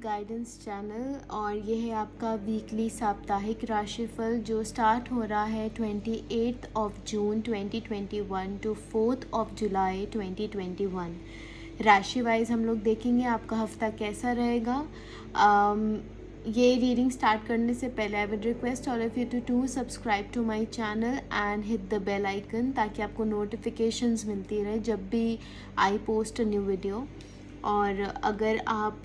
Guidance channel और ये है आपका वीकली साप्ताहिक राशिफल जो स्टार्ट हो रहा है 28 जून 2021 टू 4 जुलाई 2021। राशि वाइज हम लोग देखेंगे आपका हफ्ता कैसा रहेगा। ये रीडिंग स्टार्ट करने से पहले I would request all of you to subscribe to my channel and hit the bell icon ताकि आपको नोटिफिकेशंस मिलती रहे जब भी I post a new video. और अगर आप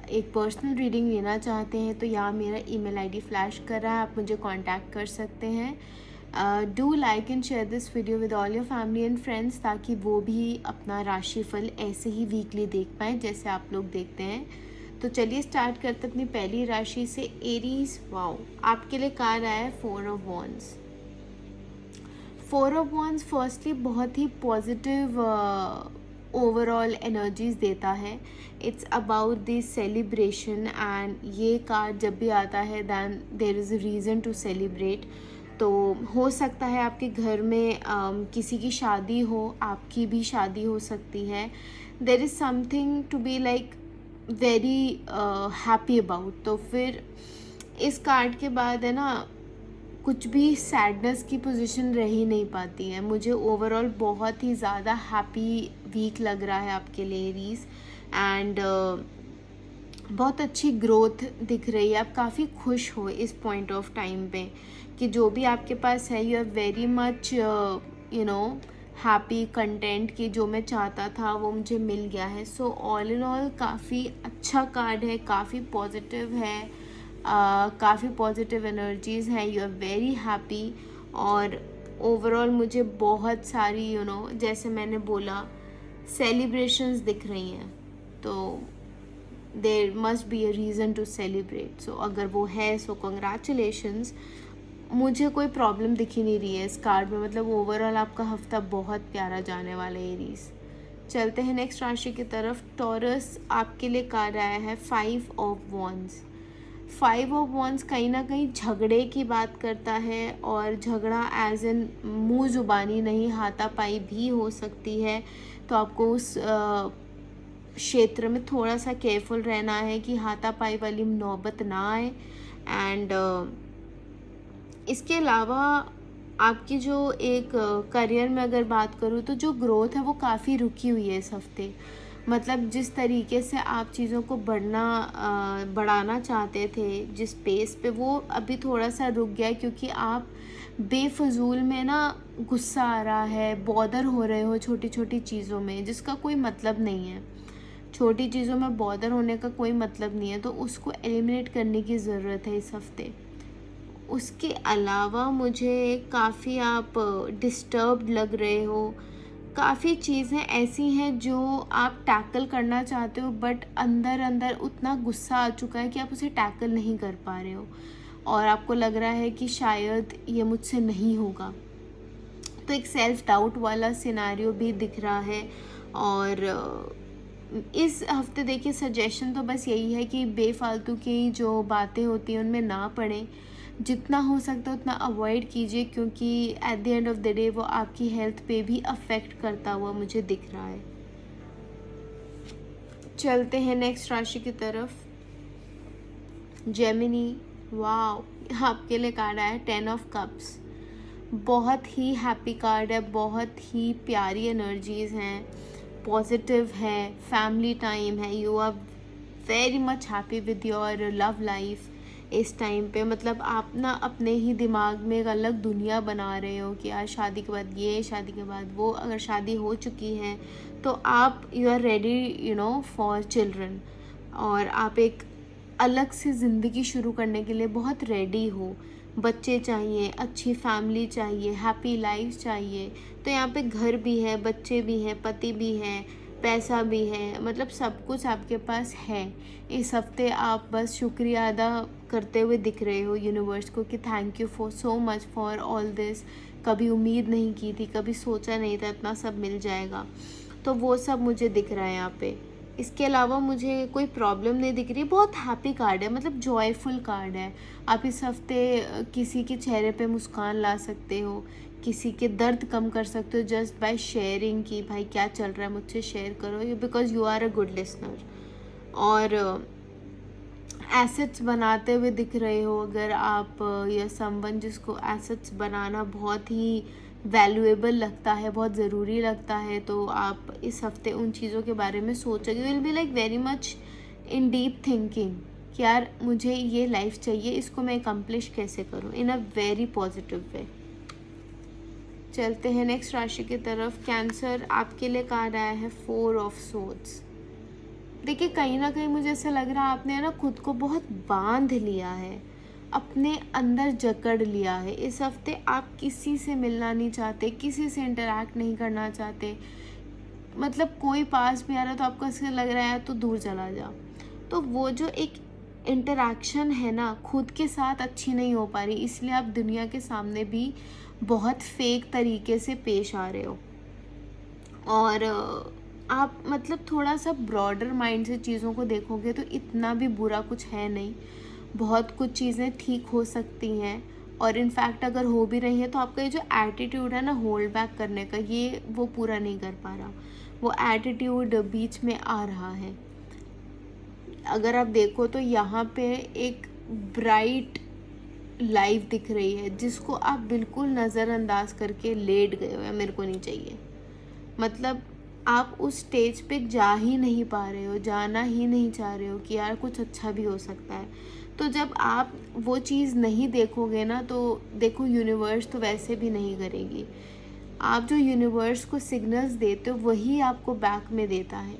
एक पर्सनल रीडिंग लेना चाहते हैं तो यहाँ मेरा ईमेल आईडी फ्लैश कर रहा है, आप मुझे कांटेक्ट कर सकते हैं। Do like and share this video with all your family and friends ताकि वो भी अपना राशिफल ऐसे ही वीकली देख पाएँ जैसे आप लोग देखते हैं। तो चलिए स्टार्ट करते अपनी पहली राशि से, एरीज। वाओ, आपके लिए कार्ड आया है 4 of wands. 4 of wands firstly बहुत ही पॉजिटिव ओवरऑल एनर्जीज देता है। It's about this celebration and ये कार्ड जब भी आता है then there is a reason to celebrate. तो हो सकता है आपके घर में किसी की शादी हो, आपकी भी शादी हो सकती है। There is something to be like very happy about. तो फिर इस कार्ड के बाद है ना कुछ भी सैडनेस की पोजीशन रह ही नहीं पाती है। मुझे ओवरऑल बहुत ही ज़्यादा हैप्पी वीक लग रहा है आपके लिए एरीज एंड बहुत अच्छी ग्रोथ दिख रही है। आप काफ़ी खुश हो इस पॉइंट ऑफ टाइम पे कि जो भी आपके पास है you are very much you know happy content कि जो मैं चाहता था वो मुझे मिल गया है। सो ऑल इन ऑल काफ़ी अच्छा कार्ड है, काफ़ी पॉजिटिव है, काफ़ी पॉजिटिव एनर्जीज़ हैं। यू आर वेरी हैप्पी और ओवरऑल मुझे बहुत सारी जैसे मैंने बोला सेलिब्रेशंस दिख रही हैं। तो there must be a reason to celebrate. So अगर वो है सो कंग्रेचुलेशंस। मुझे कोई प्रॉब्लम दिख ही नहीं रही है इस कार्ड में, मतलब ओवरऑल आपका हफ्ता बहुत प्यारा जाने वाला है एरीज। चलते हैं नेक्स्ट राशि की तरफ, टॉरस। आपके लिए कार्ड आया है 5 ऑफ वॉन्ड्स। 5 ऑफ वॉन्ड्स कहीं ना कहीं झगड़े की बात करता है और झगड़ा एज इन मुँह जुबानी नहीं, हाथापाई भी हो सकती है। तो आपको उस क्षेत्र में थोड़ा सा केयरफुल रहना है कि हाथापाई वाली नौबत ना आए। एंड इसके अलावा आपकी जो एक करियर में अगर बात करूँ तो जो ग्रोथ है वो काफ़ी रुकी हुई है इस हफ्ते। मतलब जिस तरीके से आप चीज़ों को बढ़ाना चाहते थे जिस पेस पे, वो अभी थोड़ा सा रुक गया क्योंकि आप बेफजूल में ना गुस्सा आ रहा है, बॉदर हो रहे हो छोटी छोटी चीज़ों में जिसका कोई मतलब नहीं है। छोटी चीज़ों में बॉदर होने का कोई मतलब नहीं है, तो उसको एलिमिनेट करने की ज़रूरत है इस हफ्ते। उसके अलावा मुझे काफ़ी आप डिस्टर्ब्ड लग रहे हो, काफ़ी चीज़ें ऐसी हैं जो आप टैकल करना चाहते हो बट अंदर अंदर उतना गुस्सा आ चुका है कि आप उसे टैकल नहीं कर पा रहे हो और आपको लग रहा है कि शायद ये मुझसे नहीं होगा। तो एक सेल्फ डाउट वाला सिनेरियो भी दिख रहा है। और इस हफ्ते देखिए सजेशन तो बस यही है कि बेफालतू की जो बातें होती हैं उनमें ना पड़ें, जितना हो सकता है उतना अवॉइड कीजिए क्योंकि at the end of the day वो आपकी हेल्थ पे भी अफेक्ट करता हुआ मुझे दिख रहा है। चलते हैं नेक्स्ट राशि की तरफ, जेमिनी। वाओ, आपके लिए कार्ड आया 10 ऑफ कप्स। बहुत ही हैप्पी कार्ड है, बहुत ही प्यारी एनर्जीज हैं, पॉजिटिव है, फैमिली टाइम है। You are very much happy with your love life इस टाइम पे। मतलब आप ना अपने ही दिमाग में एक अलग दुनिया बना रहे हो कि यार शादी के बाद ये, शादी के बाद वो। अगर शादी हो चुकी है तो आप you are ready for children और आप एक अलग से ज़िंदगी शुरू करने के लिए बहुत रेडी हो। बच्चे चाहिए, अच्छी फैमिली चाहिए, हैप्पी लाइफ चाहिए। तो यहाँ पे घर भी है, बच्चे भी हैं, पति भी है, पैसा भी है, मतलब सब कुछ आपके पास है। इस हफ्ते आप बस शुक्रिया अदा करते हुए दिख रहे हो यूनिवर्स को कि thank you for so much for all this. कभी उम्मीद नहीं की थी, कभी सोचा नहीं था इतना सब मिल जाएगा। तो वो सब मुझे दिख रहा है यहाँ पे। इसके अलावा मुझे कोई प्रॉब्लम नहीं दिख रही। बहुत हैप्पी कार्ड है, मतलब जॉयफुल कार्ड है। आप इस हफ्ते किसी के चेहरे पे मुस्कान ला सकते हो, किसी के दर्द कम कर सकते हो जस्ट बाय शेयरिंग कि भाई क्या चल रहा है मुझसे शेयर करो, because you are a good listener. और एसेट्स बनाते हुए दिख रहे हो, अगर आप या समवन जिसको एसेट्स बनाना बहुत ही वैल्यूएबल लगता है, बहुत ज़रूरी लगता है, तो आप इस हफ्ते उन चीज़ों के बारे में सोचोगे। Will be like very much in deep thinking कि यार मुझे ये लाइफ चाहिए, इसको मैं अकम्प्लिश कैसे करूँ, इन अ वेरी पॉजिटिव वे। चलते हैं नेक्स्ट राशि की तरफ। कैंसर, आपके लिए कार्ड आया है 4 ऑफ सोर्ड्स। देखिए कहीं ना कहीं मुझे ऐसा लग रहा है आपने ना खुद को बहुत बांध लिया है, अपने अंदर जकड़ लिया है। इस हफ्ते आप किसी से मिलना नहीं चाहते, किसी से इंटरेक्ट नहीं करना चाहते, मतलब कोई पास भी आ रहा है तो आपको ऐसा लग रहा है तो दूर चला जा। तो वो जो एक इंटरेक्शन है ना खुद के साथ अच्छी नहीं हो पा रही, इसलिए आप दुनिया के सामने भी बहुत फेक तरीके से पेश आ रहे हो। और आप मतलब थोड़ा सा ब्रॉडर माइंड से चीज़ों को देखोगे तो इतना भी बुरा कुछ है नहीं, बहुत कुछ चीज़ें ठीक हो सकती हैं। और इनफैक्ट अगर हो भी रही है तो आपका ये जो एटीट्यूड है ना होल्ड बैक करने का, ये वो पूरा नहीं कर पा रहा, वो एटीट्यूड बीच में आ रहा है। अगर आप देखो तो यहाँ पे एक ब्राइट लाइफ दिख रही है जिसको आप बिल्कुल नज़रअंदाज करके लेट गए हो या मेरे को नहीं चाहिए, मतलब आप उस स्टेज पे जा ही नहीं पा रहे हो, जाना ही नहीं चाह रहे हो कि यार कुछ अच्छा भी हो सकता है। तो जब आप वो चीज़ नहीं देखोगे ना तो देखो यूनिवर्स तो वैसे भी नहीं करेगी, आप जो यूनिवर्स को सिग्नल्स देते हो वही आपको बैक में देता है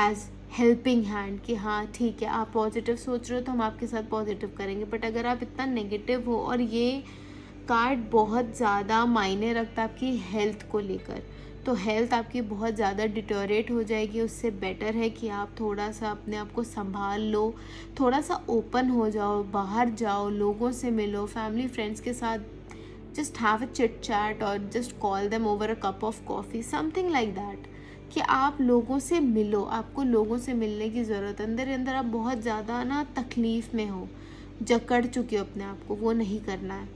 एज हेल्पिंग हैंड कि हाँ ठीक है आप पॉजिटिव सोच रहे हो तो हम आपके साथ पॉजिटिव करेंगे। बट अगर आप इतना नेगेटिव हो, और ये कार्ड बहुत ज़्यादा मायने रखता है आपकी हेल्थ को लेकर, तो हेल्थ आपकी बहुत ज़्यादा डिटोरेट हो जाएगी। उससे बेटर है कि आप थोड़ा सा अपने आप को संभाल लो, थोड़ा सा ओपन हो जाओ, बाहर जाओ, लोगों से मिलो, फैमिली फ्रेंड्स के साथ just have a chit chat और just call them over a cup of coffee, something like that, कि आप लोगों से मिलो। आपको लोगों से मिलने की ज़रूरत है, अंदर अंदर आप बहुत ज़्यादा ना तकलीफ़ में हो, जकड़ चुके हो अपने आप को, वो नहीं करना है।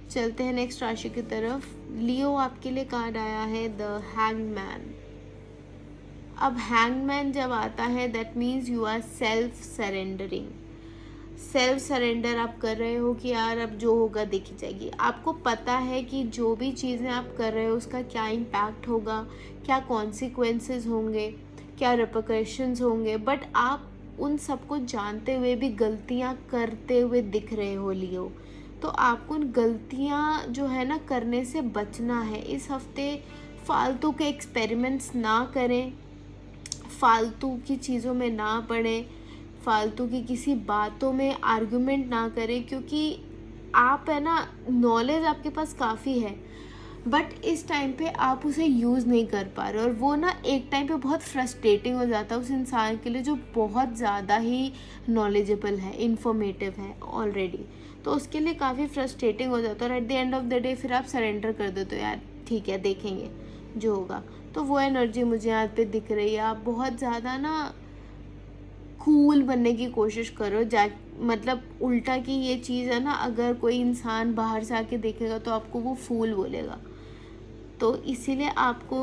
चलते हैं नेक्स्ट राशि की तरफ। लियो, आपके लिए कार्ड आया है द हैंगमैन। अब हैंगमैन जब आता है that means you are self surrendering. Self surrender आप कर रहे हो कि यार अब जो होगा देखी जाएगी। आपको पता है कि जो भी चीज़ें आप कर रहे हो उसका क्या इम्पैक्ट होगा, क्या कॉन्सिक्वेंसेस होंगे, क्या रिपरकशंस होंगे, बट आप उन सबको जानते हुए भी गलतियां करते हुए दिख रहे हो लियो। तो आपको उन गलतियां जो है ना करने से बचना है। इस हफ्ते फालतू के एक्सपेरिमेंट्स ना करें, फालतू की चीज़ों में ना पड़ें, फालतू की किसी बातों में आर्गुमेंट ना करें, क्योंकि आप है ना नॉलेज आपके पास काफ़ी है बट इस टाइम पे आप उसे यूज़ नहीं कर पा रहे, और वो ना एक टाइम पे बहुत फ्रस्ट्रेटिंग हो जाता है उस इंसान के लिए जो बहुत ज़्यादा ही नॉलेजेबल है, इन्फॉर्मेटिव है ऑलरेडी। तो उसके लिए काफ़ी फ्रस्ट्रेटिंग हो जाता है और at the end of the day फिर आप सरेंडर कर देते हो, यार ठीक है देखेंगे जो होगा। तो वो एनर्जी मुझे यहाँ पे दिख रही है। आप बहुत ज़्यादा ना कूल बनने की कोशिश करो, जा मतलब उल्टा की ये चीज़ है ना, अगर कोई इंसान बाहर से आके देखेगा तो आपको वो फूल बोलेगा। तो इसीलिए आपको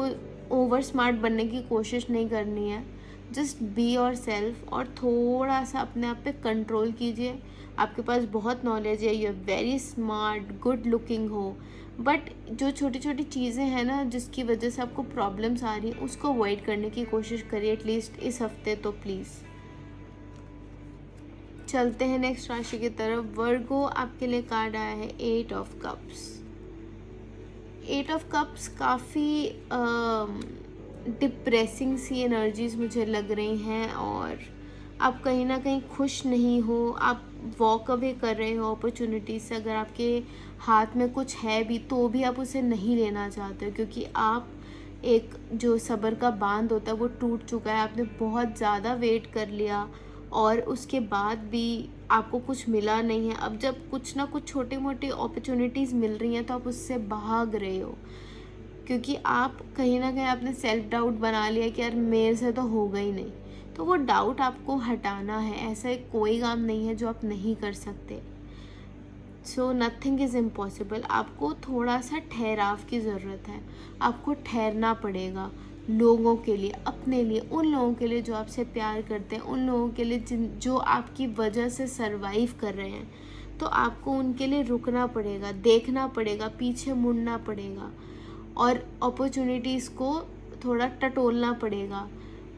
ओवर स्मार्ट बनने की कोशिश नहीं करनी है, जस्ट बी योर सेल्फ और थोड़ा सा अपने आप पे कंट्रोल कीजिए। आपके पास बहुत नॉलेज है, you are very smart, good looking हो, बट जो छोटी छोटी चीज़ें हैं ना जिसकी वजह से आपको प्रॉब्लम्स आ रही हैं उसको अवॉइड करने की कोशिश करिए एटलीस्ट इस हफ्ते तो प्लीज़। चलते हैं नेक्स्ट राशि की तरफ। वर्गो, आपके लिए कार्ड आया है 8 ऑफ कप्स। 8 ऑफ कप्स काफ़ी डिप्रेसिंग सी एनर्जीज मुझे लग रही हैं और आप कहीं ना कहीं खुश नहीं हो, आप वॉक अवे कर रहे हो अपॉर्चुनिटी से। अगर आपके हाथ में कुछ है भी तो भी आप उसे नहीं लेना चाहते हो, क्योंकि आप एक जो सब्र का बांध होता है वो टूट चुका है। आपने बहुत ज़्यादा वेट कर लिया और उसके बाद भी आपको कुछ मिला नहीं है। अब जब कुछ ना कुछ छोटी मोटी अपॉर्चुनिटीज़ मिल रही हैं तो आप उससे भाग रहे हो, क्योंकि आप कहीं ना कहीं आपने सेल्फ डाउट बना लिया कि यार मेरे से तो होगा ही नहीं। तो वो डाउट आपको हटाना है, ऐसा कोई काम नहीं है जो आप नहीं कर सकते। So nothing is impossible. आपको थोड़ा सा ठहराव की ज़रूरत है, आपको ठहरना पड़ेगा। लोगों के लिए, अपने लिए, उन लोगों के लिए जो आपसे प्यार करते हैं, उन लोगों के लिए जो आपकी वजह से सरवाइव कर रहे हैं। तो आपको उनके लिए रुकना पड़ेगा, देखना पड़ेगा, पीछे मुड़ना पड़ेगा और अपॉर्चुनिटीज़ को थोड़ा टटोलना पड़ेगा,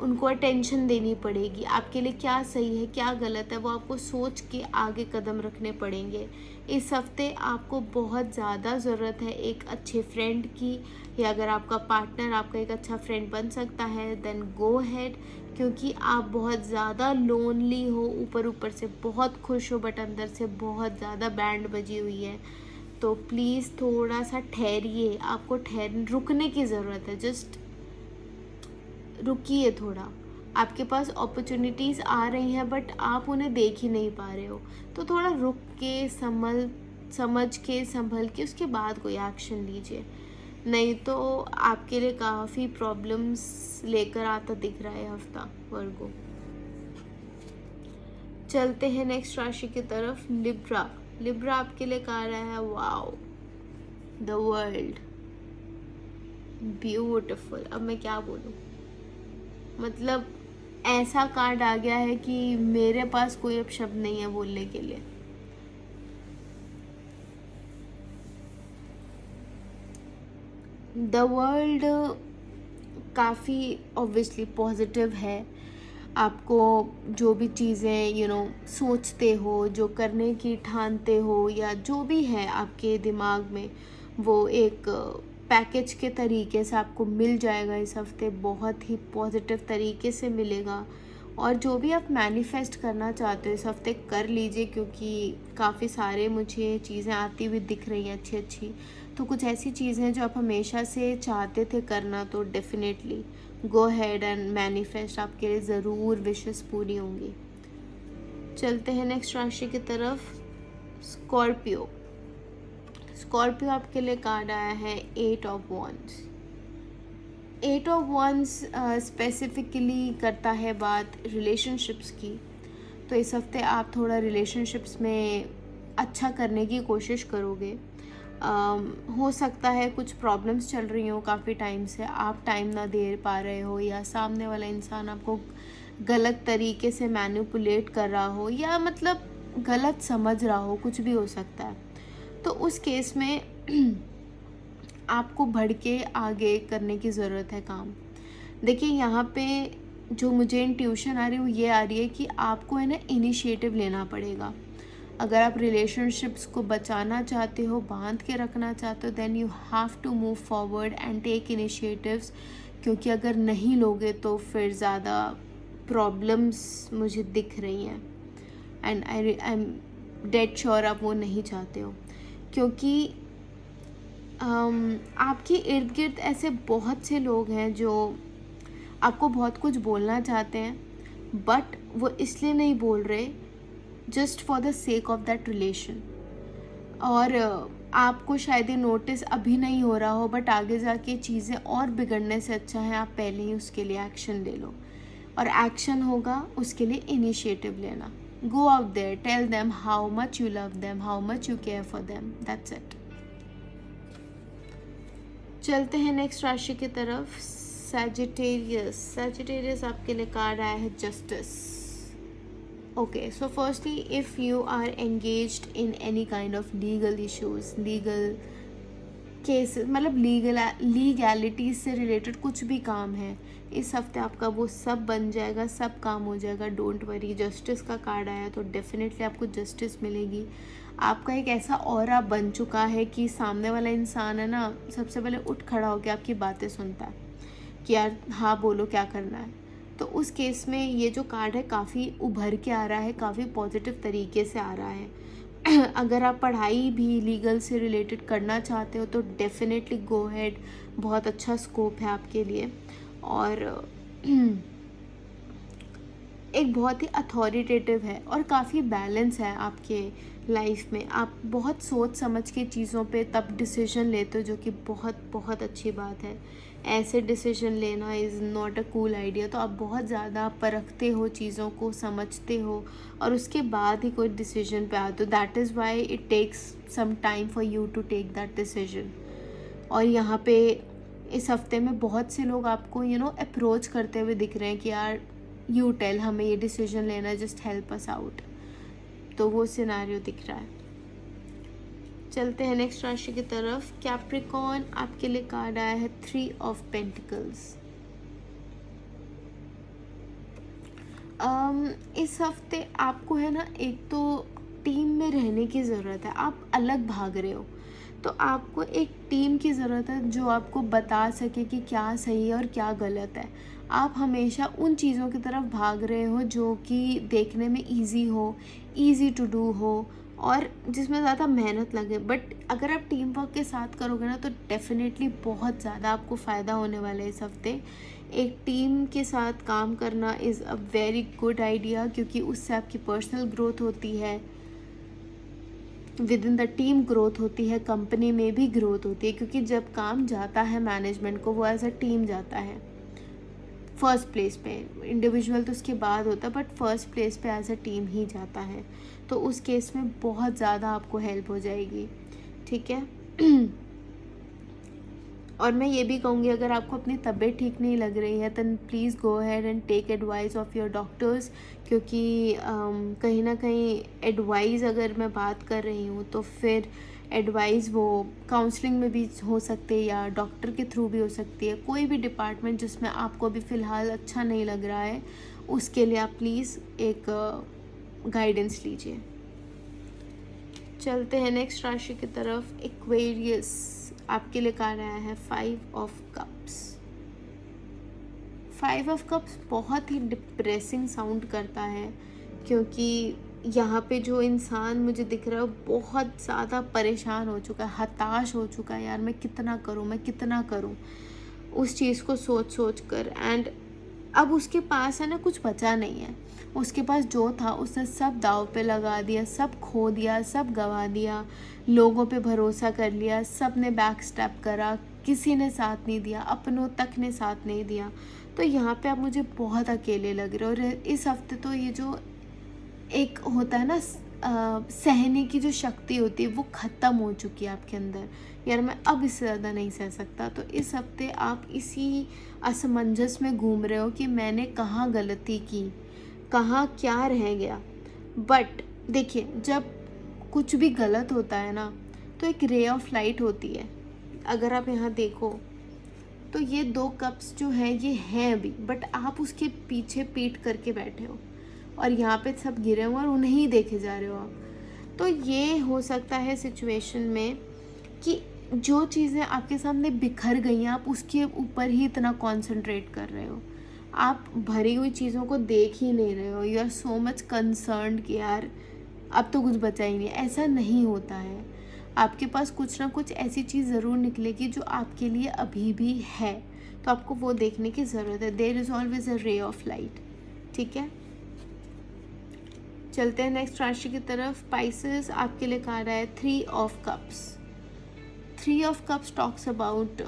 उनको अटेंशन देनी पड़ेगी। आपके लिए क्या सही है क्या गलत है वो आपको सोच के आगे कदम रखने पड़ेंगे। इस हफ्ते आपको बहुत ज़्यादा ज़रूरत है एक अच्छे फ्रेंड की, या अगर आपका पार्टनर आपका एक अच्छा फ्रेंड बन सकता है देन गो हैड, क्योंकि आप बहुत ज़्यादा लोनली हो, ऊपर ऊपर से बहुत खुश हो बट अंदर से बहुत ज़्यादा बैंड बजी हुई है। तो प्लीज़ थोड़ा सा ठहरिए, आपको रुकने की ज़रूरत है, जस्ट रुकिए थोड़ा। आपके पास अपॉर्चुनिटीज़ आ रही हैं बट आप उन्हें देख ही नहीं पा रहे हो, तो थोड़ा रुक के समझ के संभल के उसके बाद कोई एक्शन लीजिए, नहीं तो आपके लिए काफ़ी प्रॉब्लम्स लेकर आता दिख रहा है हफ्ता वर्गो। चलते हैं नेक्स्ट राशि की तरफ, लिब्रा। लिब्रा आपके लिए कह रहा है वाओ द वर्ल्ड ब्यूटिफुल। अब मैं क्या बोलूँ, मतलब ऐसा कार्ड आ गया है कि मेरे पास कोई अब शब्द नहीं है बोलने के लिए। द वर्ल्ड काफ़ी ऑब्वियसली पॉजिटिव है। आपको जो भी चीज़ें सोचते हो, जो करने की ठानते हो, या जो भी है आपके दिमाग में, वो एक पैकेज के तरीके से आपको मिल जाएगा इस हफ्ते, बहुत ही पॉजिटिव तरीके से मिलेगा। और जो भी आप मैनिफेस्ट करना चाहते हो इस हफ्ते कर लीजिए, क्योंकि काफ़ी सारे मुझे चीज़ें आती हुई दिख रही हैं अच्छी अच्छी। तो कुछ ऐसी चीज़ें हैं जो आप हमेशा से चाहते थे करना, तो definitely go had and manifest, आपके लिए ज़रूर विशेस पूरी होंगी। चलते हैं नेक्स्ट राशि की तरफ, स्कॉर्पियो। स्कॉर्पियो आपके लिए कार्ड आया है 8 of wands. 8 of wands specifically करता है बात रिलेशनशिप्स की। तो इस हफ्ते आप थोड़ा रिलेशनशिप्स में अच्छा करने की कोशिश करोगे। हो सकता है कुछ प्रॉब्लम्स चल रही हो काफ़ी टाइम से, आप टाइम ना दे पा रहे हो, या सामने वाला इंसान आपको गलत तरीके से मैनिपुलेट कर रहा हो, या मतलब गलत समझ रहा हो, कुछ भी हो सकता है। तो उस केस में आपको बढ़ के आगे करने की ज़रूरत है काम। देखिए यहाँ पे जो मुझे इंट्यूशन आ रही है वो ये आ रही है कि आपको है ना इनिशिएटिव लेना पड़ेगा। अगर आप रिलेशनशिप्स को बचाना चाहते हो, बांध के रखना चाहते हो, then you have to move forward and take initiatives, क्योंकि अगर नहीं लोगे तो फिर ज़्यादा प्रॉब्लम्स मुझे दिख रही हैं and I am dead sure आप वो नहीं चाहते हो। क्योंकि आपके इर्द गिर्द ऐसे बहुत से लोग हैं जो आपको बहुत कुछ बोलना चाहते हैं बट वो इसलिए नहीं बोल रहे, just for the sake of that relation. और आपको शायद ये नोटिस अभी नहीं हो रहा हो, बट आगे जाके चीज़ें और बिगड़ने से अच्छा है आप पहले ही उसके लिए एक्शन ले लो। और एक्शन होगा उसके लिए इनिशिएटिव लेना। Go out there, tell them how much you love them, how much you care for them, that's it. चलते हैं नेक्स्ट राशि की तरफ, सैजिटेरियस। सैजिटेरियस आपके लिए कार्ड आया है justice. Okay, so firstly, if you are engaged in any kind of legal issues, legal cases, मतलब लीगैलिटीज से रिलेटेड कुछ भी काम है, इस हफ्ते आपका वो सब बन जाएगा, सब काम हो जाएगा, डोंट वरी। जस्टिस का कार्ड आया तो डेफिनेटली आपको जस्टिस मिलेगी। आपका एक ऐसा ऑरा बन चुका है कि सामने वाला इंसान है ना, सबसे पहले उठ खड़ा होकर आपकी बातें सुनता है कि यार हाँ बोलो क्या करना है। तो उस केस में ये जो कार्ड है काफ़ी उभर के आ रहा है, काफ़ी पॉजिटिव तरीके से आ रहा है। अगर आप पढ़ाई भी लीगल से रिलेटेड करना चाहते हो तो डेफिनेटली गो हेड, बहुत अच्छा स्कोप है आपके लिए। और एक बहुत ही अथॉरिटेटिव है और काफ़ी बैलेंस है आपके लाइफ में। आप बहुत सोच समझ के चीज़ों पे तब डिसीजन लेते हो, जो कि बहुत बहुत अच्छी बात है। ऐसे डिसीजन लेना is not a cool idea. तो आप बहुत ज़्यादा परखते हो, चीज़ों को समझते हो और उसके बाद ही कोई डिसीजन पे आते हो। That is why it takes some time for you to take that decision. और यहाँ पे इस हफ्ते में बहुत से लोग आपको अप्रोच करते हुए दिख रहे हैं कि यार यू टेल, हमें ये डिसीजन लेना है, जस्ट हेल्प अस आउट। तो वो सिनारियो दिख रहा है। चलते हैं नेक्स्ट राशि की तरफ। कैप्रिकॉर्न, आपके लिए कार्ड आया है 3 ऑफ पेंटिकल्स। इस हफ्ते आपको है ना, एक तो टीम में रहने की ज़रूरत है। आप अलग भाग रहे हो, तो आपको एक टीम की ज़रूरत है जो आपको बता सके कि क्या सही है और क्या गलत है। आप हमेशा उन चीज़ों की तरफ भाग रहे हो जो कि देखने में इजी हो, इजी टू डू हो और जिसमें ज़्यादा मेहनत लगे। बट अगर आप टीम वर्क के साथ करोगे ना, तो डेफिनेटली बहुत ज़्यादा आपको फ़ायदा होने वाला है इस हफ्ते। एक टीम के साथ काम करना is a very good idea, क्योंकि उससे आपकी पर्सनल ग्रोथ होती है, with in the team growth होती है, कंपनी में भी ग्रोथ होती है। क्योंकि जब काम जाता है मैनेजमेंट को, वो एज अ टीम जाता है फर्स्ट प्लेस पे। इंडिविजुअल तो उसके बाद होता है, बट फर्स्ट प्लेस पे एज अ टीम ही जाता है। तो उस केस में बहुत ज़्यादा आपको हेल्प हो जाएगी, ठीक है। और मैं ये भी कहूँगी, अगर आपको अपनी तबीयत ठीक नहीं लग रही है, then please go ahead and take advice of your doctors. क्योंकि कहीं ना कहीं एडवाइस अगर मैं बात कर रही हूँ, तो फिर एडवाइस वो काउंसलिंग में भी हो सकती है या डॉक्टर के थ्रू भी हो सकती है। कोई भी डिपार्टमेंट जिसमें आपको अभी फ़िलहाल अच्छा नहीं लग रहा है, उसके लिए आप प्लीज़ एक गाइडेंस लीजिए। चलते हैं नेक्स्ट राशि की तरफ। एक्वेरियस, आपके लिए कार्ड आया है 5 ऑफ कप्स। 5 ऑफ कप्स बहुत ही डिप्रेसिंग साउंड करता है, क्योंकि यहाँ पे जो इंसान मुझे दिख रहा है वो बहुत ज़्यादा परेशान हो चुका है, हताश हो चुका है। यार मैं कितना करूँ उस चीज़ को सोच सोच कर। एंड अब उसके पास है ना, कुछ बचा नहीं है। उसके पास जो था उसने सब दाव पे लगा दिया, सब खो दिया, सब गंवा दिया, लोगों पे भरोसा कर लिया, सब ने बैक स्टेप करा, किसी ने साथ नहीं दिया, अपनों तक ने साथ नहीं दिया। तो यहाँ पे आप मुझे बहुत अकेले लग रहे हो। और इस हफ्ते तो ये जो एक होता है ना, सहने की जो शक्ति होती है वो ख़त्म हो चुकी है आपके अंदर। यार मैं अब इससे ज़्यादा नहीं सह सकता। तो इस हफ्ते आप इसी असमंजस में घूम रहे हो कि मैंने कहाँ गलती की, कहाँ क्या रह गया। बट देखिए, जब कुछ भी गलत होता है ना, तो एक रे ऑफ लाइट होती है। अगर आप यहाँ देखो तो ये 2 कप्स जो है ये हैं अभी, बट आप उसके पीछे पीठ करके बैठे हो और यहाँ पे सब गिरे हुए और उन्हें ही देखे जा रहे हो आप। तो ये हो सकता है सिचुएशन में कि जो चीज़ें आपके सामने बिखर गई हैं, आप उसके ऊपर ही इतना कंसंट्रेट कर रहे हो, आप भरी हुई चीज़ों को देख ही नहीं रहे हो। You are so much concerned कि यार अब तो कुछ बचा ही नहीं। ऐसा नहीं होता है, आपके पास कुछ ना कुछ ऐसी चीज़ ज़रूर निकलेगी जो आपके लिए अभी भी है। तो आपको वो देखने की ज़रूरत है। There is always a ray of light, ठीक है। चलते हैं नेक्स्ट राशि की तरफ। पाइसेस, आपके लिए कार्ड है 3 of cups. 3 of cups talks about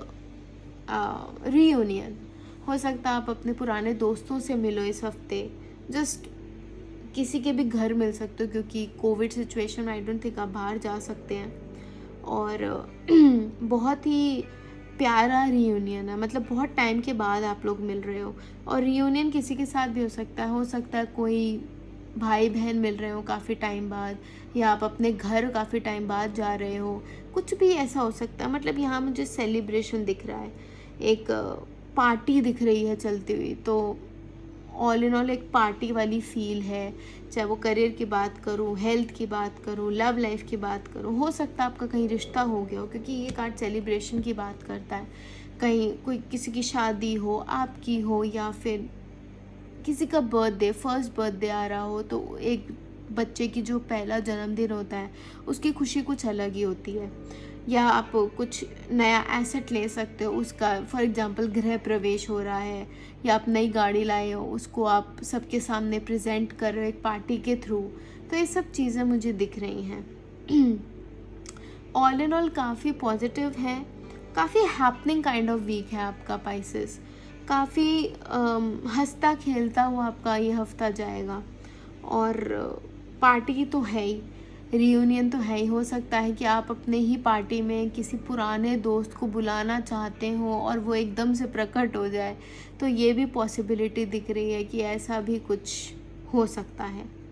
reunion. हो सकता है आप अपने पुराने दोस्तों से मिलो इस हफ्ते, जस्ट किसी के भी घर मिल सकते हो, क्योंकि कोविड सिचुएशन में आई डोंट थिंक आप बाहर जा सकते हैं। और बहुत ही प्यारा रीयूनियन है, मतलब बहुत टाइम के बाद आप लोग मिल रहे हो। और रीयूनियन किसी के साथ भी हो सकता है कोई भाई बहन मिल रहे हो काफ़ी टाइम बाद, या आप अपने घर काफ़ी टाइम बाद जा रहे हो, कुछ भी ऐसा हो सकता है। मतलब यहाँ मुझे सेलिब्रेशन दिख रहा है, एक पार्टी दिख रही है चलती हुई। तो ऑल इन ऑल एक पार्टी वाली फील है। चाहे वो करियर की बात करूँ, हेल्थ की बात करूँ, लव लाइफ की बात करूँ, हो सकता है आपका कहीं रिश्ता हो गया हो, क्योंकि ये कार्ड सेलिब्रेशन की बात करता है। कहीं कोई किसी की शादी हो, आपकी हो, या फिर किसी का बर्थडे, फर्स्ट बर्थडे आ रहा हो। तो एक बच्चे की जो पहला जन्मदिन होता है, उसकी खुशी कुछ अलग ही होती है। या आप कुछ नया एसेट ले सकते हो उसका, फॉर एग्जांपल गृह प्रवेश हो रहा है, या आप नई गाड़ी लाए हो, उसको आप सबके सामने प्रेजेंट कर रहे हो एक पार्टी के थ्रू। तो ये सब चीज़ें मुझे दिख रही हैं। ऑल इन ऑल काफ़ी पॉजिटिव है, काफ़ी हैपनिंग काइंड ऑफ वीक है आपका पाइसेस। काफ़ी हंसता खेलता हुआ आपका ये हफ्ता जाएगा। और पार्टी तो है ही, रियूनियन तो है ही, हो सकता है कि आप अपने ही पार्टी में किसी पुराने दोस्त को बुलाना चाहते हो और वो एकदम से प्रकट हो जाए, तो ये भी पॉसिबिलिटी दिख रही है कि ऐसा भी कुछ हो सकता है।